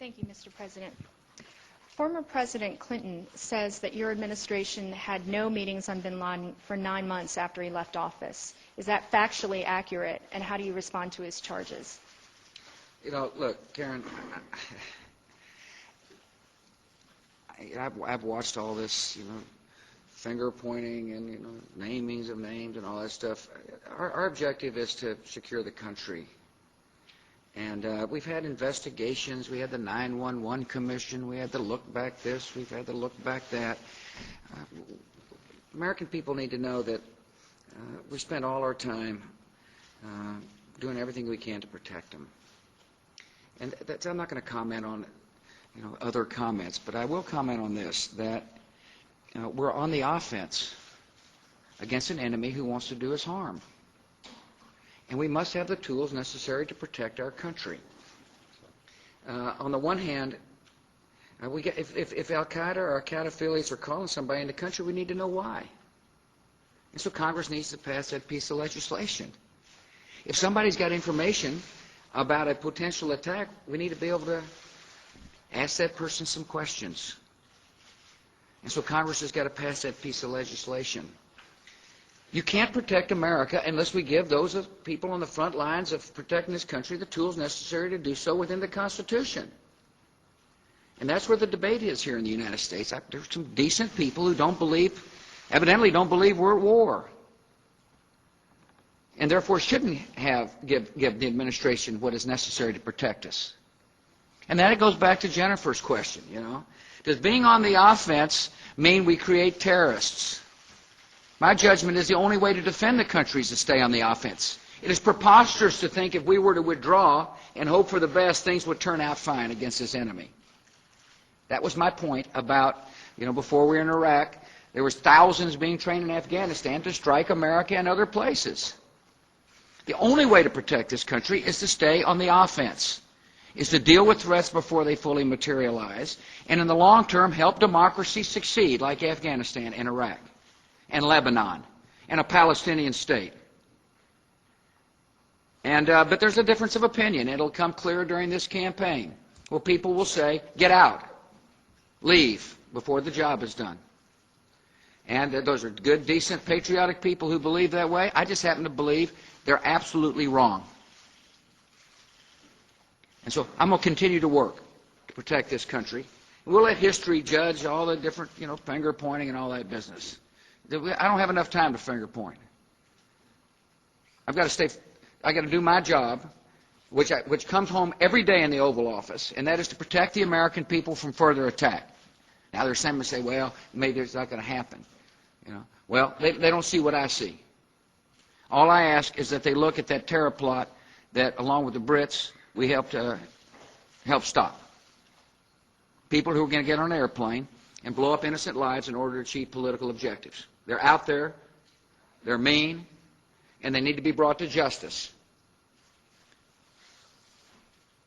Thank you, Mr. President. Former President Clinton says that your administration had no meetings on bin Laden for 9 months after he left office. Is that factually accurate, and how do you respond to his charges? You know, look, Karen, I've watched all this, finger pointing and, namings of names and all that stuff. Our objective is to secure the country. And we've had investigations. We had the 911 Commission. We had to look back this. We've had to look back that. American people need to know that we spend all our time doing everything we can to protect them. And I'm not going to comment on, other comments, but I will comment on this, that we're on the offense against an enemy who wants to do us harm. And we must have the tools necessary to protect our country. On the one hand, if Al-Qaeda or Al-Qaeda affiliates are calling somebody in the country, we need to know why. And so Congress needs to pass that piece of legislation. If somebody's got information about a potential attack, we need to be able to ask that person some questions. And so Congress has got to pass that piece of legislation. You can't protect America unless we give those people on the front lines of protecting this country the tools necessary to do so within the Constitution. And that's where the debate is here in the United States. There's some decent people who evidently don't believe we're at war, and therefore shouldn't give the administration what is necessary to protect us. And then it goes back to Jennifer's question, Does being on the offense mean we create terrorists? My judgment is the only way to defend the country is to stay on the offense. It is preposterous to think if we were to withdraw and hope for the best, things would turn out fine against this enemy. That was my point about, before we were in Iraq, there was thousands being trained in Afghanistan to strike America and other places. The only way to protect this country is to stay on the offense, is to deal with threats before they fully materialize, and in the long term help democracy succeed like Afghanistan and Iraq and Lebanon, and a Palestinian state. But there's a difference of opinion. It'll come clear during this campaign. Well, people will say, get out, leave, before the job is done. And those are good, decent, patriotic people who believe that way. I just happen to believe they're absolutely wrong. And so I'm going to continue to work to protect this country. We'll let history judge all the different, finger pointing and all that business. I don't have enough time to finger point. I've got to do my job, which comes home every day in the Oval Office, and that is to protect the American people from further attack. Now there's some who say, well, maybe it's not going to happen. Well, they don't see what I see. All I ask is that they look at that terror plot that, along with the Brits, we helped stop. People who are going to get on an airplane and blow up innocent lives in order to achieve political objectives. They're out there, they're mean, and they need to be brought to justice.